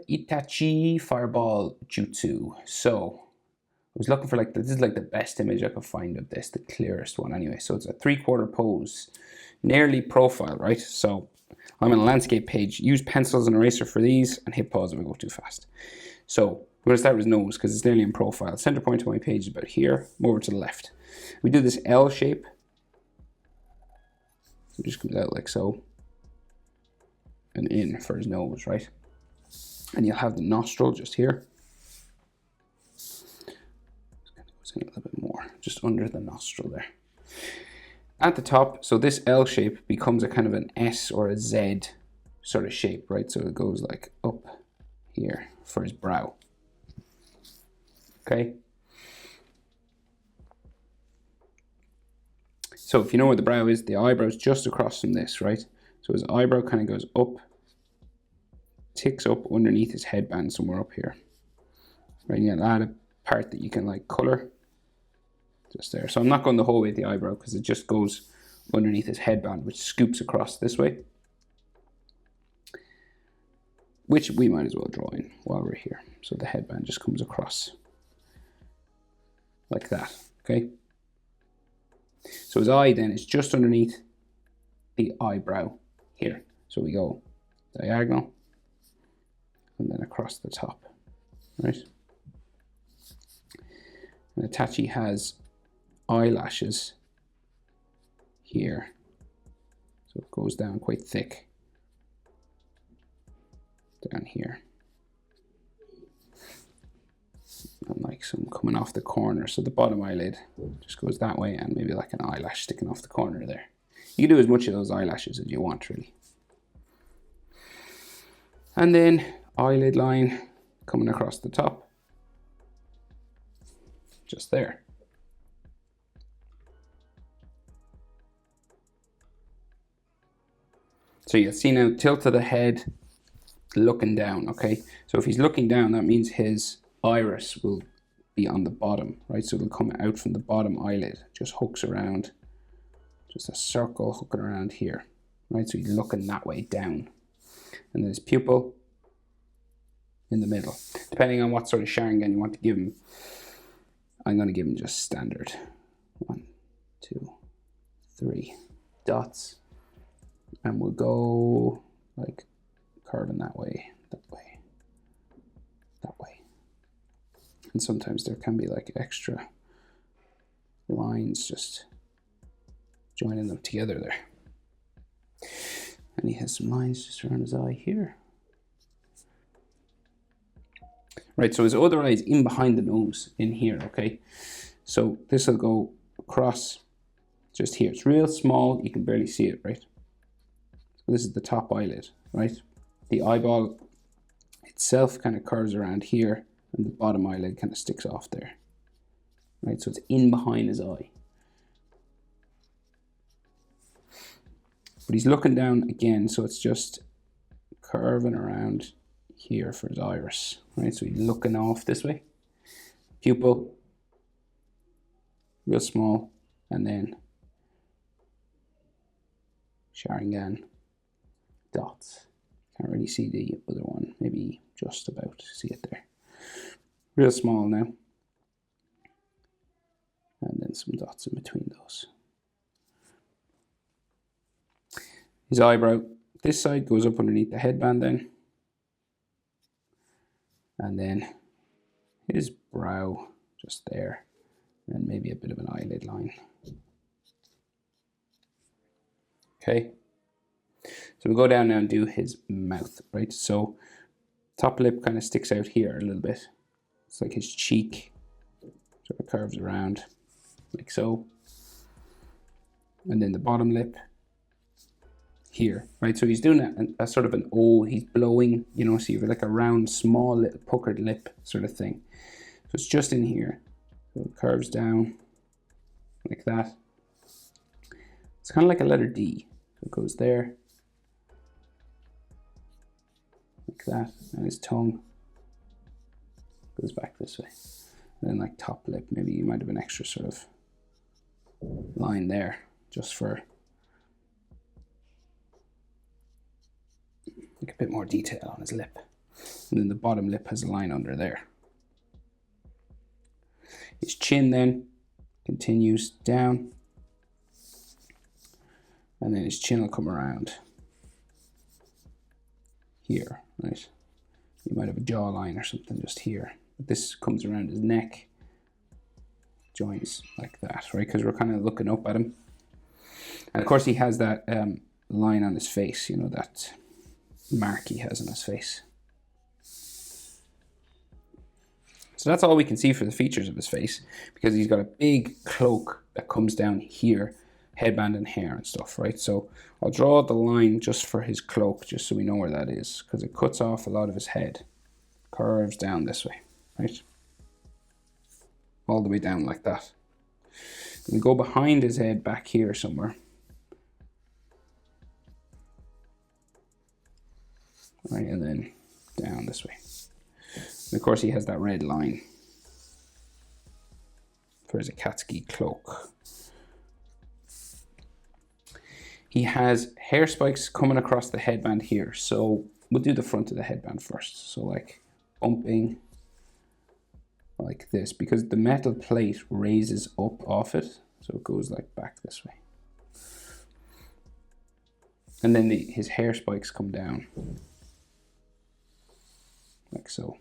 Itachi Fireball Jutsu. So I was looking for like, this is like the best image I could find of this, the clearest one anyway. So it's a 3/4 pose, nearly profile, right? So I'm on a landscape page. Use pencils and eraser for these and hit pause if I go too fast. So we're gonna start with his nose because it's nearly in profile. Center point of my page is about here, over to the left. We do this L shape. So it just comes out like so. And in for his nose, right? And you'll have the nostril just here. A little bit more, just under the nostril there. At the top, so this L shape becomes a kind of an S or a Z sort of shape, right? So it goes like up here for his brow. Okay. So if you know where the brow is, the eyebrow's just across from this, right? So his eyebrow kind of goes up, ticks up underneath his headband somewhere up here. Right, you add a part that you can like color just there. So I'm not going the whole way to the eyebrow because it just goes underneath his headband, which scoops across this way. Which we might as well draw in while we're here. So the headband just comes across like that, okay? So his eye then is just underneath the eyebrow here. So we go diagonal and then across the top, right? And Itachi has eyelashes here. So it goes down quite thick down here. And like some coming off the corner. So the bottom eyelid just goes that way and maybe like an eyelash sticking off the corner there. You can do as much of those eyelashes as you want really. And then eyelid line coming across the top. Just there. So you'll see now, tilt of the head, looking down, okay? So if he's looking down, that means his iris will be on the bottom, right? So it'll come out from the bottom eyelid, just hooks around, just a circle hooking around here, right? So he's looking that way down. And then his pupil in the middle. Depending on what sort of Sharingan you want to give him, I'm going to give him just standard. 1, 2, 3 dots. And we'll go like curving that way, that way, that way. And sometimes there can be like extra lines just joining them together there. And he has some lines just around his eye here. Right, so his other eye is in behind the nose, in here, okay? So this will go across just here. It's real small, you can barely see it, right? So this is the top eyelid, right? The eyeball itself kind of curves around here, and the bottom eyelid kind of sticks off there. Right, so it's in behind his eye. But he's looking down again, so it's just curving around here for his iris, right? So he's looking off this way. Pupil, real small, and then Sharingan dots. Can't really see the other one, maybe just about see it there. Real small now. And then some dots in between those. His eyebrow, this side goes up underneath the headband then. And then his brow just there. And maybe a bit of an eyelid line. Okay. So we go down now and do his mouth, right? So top lip kind of sticks out here a little bit. It's like his cheek sort of curves around like so. And then the bottom lip here, right? So he's doing a sort of an O, he's blowing, you know, so you have like a round, small little puckered lip sort of thing. So it's just in here. So it curves down like that. It's kind of like a letter D. So it goes there. Like that. And his tongue goes back this way. And then like top lip, maybe you might have an extra sort of line there just for a bit more detail on his lip. And then the bottom lip has a line under there. His chin then continues down. And then his chin will come around here, right? You might have a jawline or something just here. But this comes around his neck, joins like that, right? Because we're kind of looking up at him. And of course he has that line on his face, you know, that mark he has on his face. So that's all we can see for the features of his face, because he's got a big cloak that comes down here, headband and hair and stuff, right? So I'll draw the line just for his cloak, just so we know where that is, because it cuts off a lot of his head. Curves down this way, right? All the way down like that. We go behind his head back here somewhere. Right, and then down this way. And of course he has that red line for his Akatsuki cloak. He has hair spikes coming across the headband here. So we'll do the front of the headband first. So like bumping like this, because the metal plate raises up off it. So it goes like back this way. And then his hair spikes come down. Like so.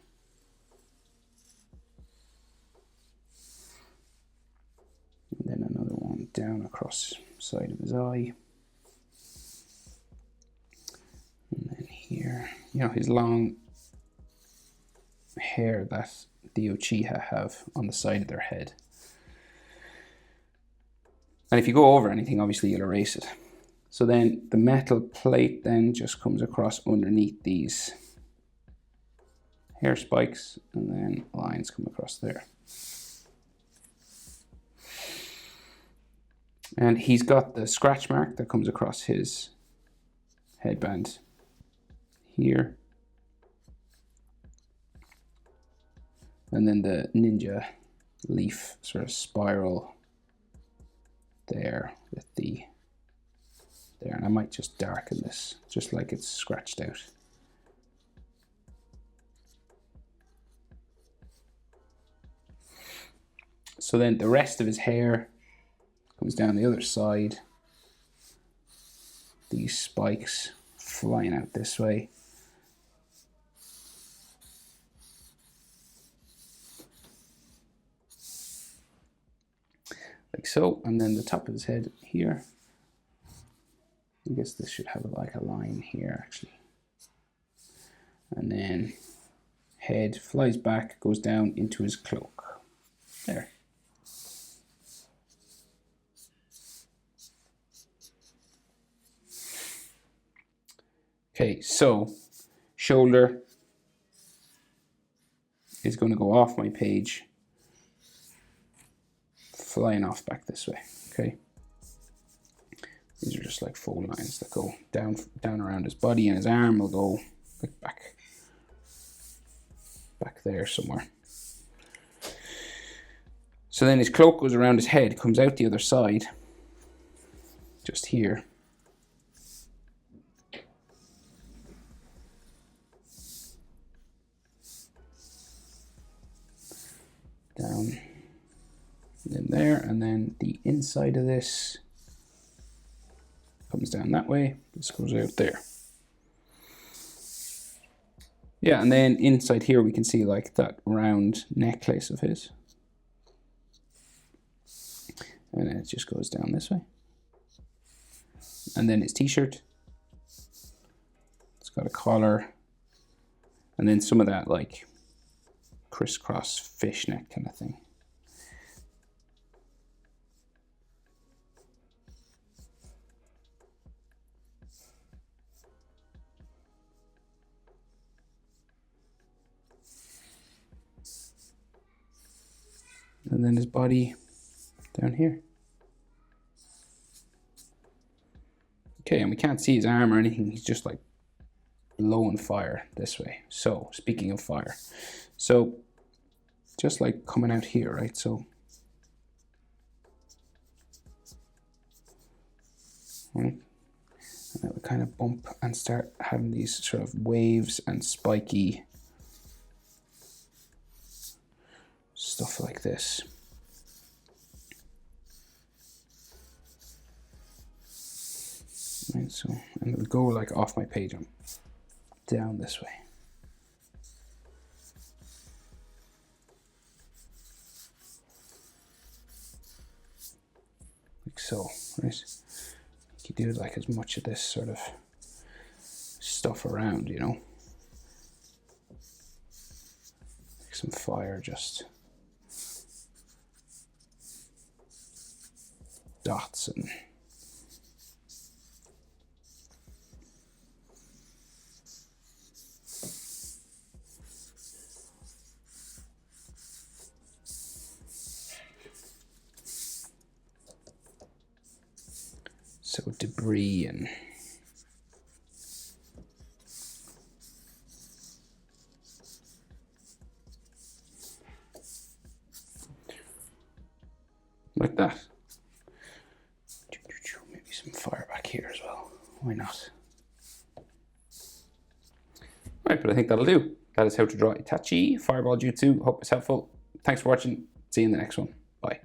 And then another one down across the side of his eye. And then here, you know, his long hair that the Uchiha have on the side of their head. And if you go over anything, obviously you'll erase it. So then the metal plate then just comes across underneath these hair spikes, and then lines come across there. And he's got the scratch mark that comes across his headband here. And then the ninja leaf sort of spiral there with the there. And I might just darken this just like it's scratched out. So then the rest of his hair comes down the other side. These spikes flying out this way. Like so, and then the top of his head here. I guess this should have like a line here actually. And then head flies back, goes down into his cloak. There. Okay, so shoulder is going to go off my page, flying off back this way, okay? These are just like fold lines that go down around his body, and his arm will go like back there somewhere. So then his cloak goes around his head, comes out the other side, just here. Down in there, and then the inside of this comes down that way. This goes out there. Yeah, and then inside here we can see like that round necklace of his. And then it just goes down this way. And then his t-shirt. It's got a collar. And then some of that like crisscross fishnet kind of thing. And then his body down here. Okay, and we can't see his arm or anything. He's just like blowing fire this way. So, speaking of fire. So, just like coming out here, right? So, right? And that would kind of bump and start having these sort of waves and spiky stuff like this. Right, so, and it would go like off my page and down this way. Like so, right? You do like as much of this sort of stuff around, you know? Like some fire, just dots and so debris and like that. Maybe some fire back here as well. Why not? Right, but I think that'll do. That is how to draw Itachi Fireball Jutsu. Hope it's helpful. Thanks for watching. See you in the next one. Bye.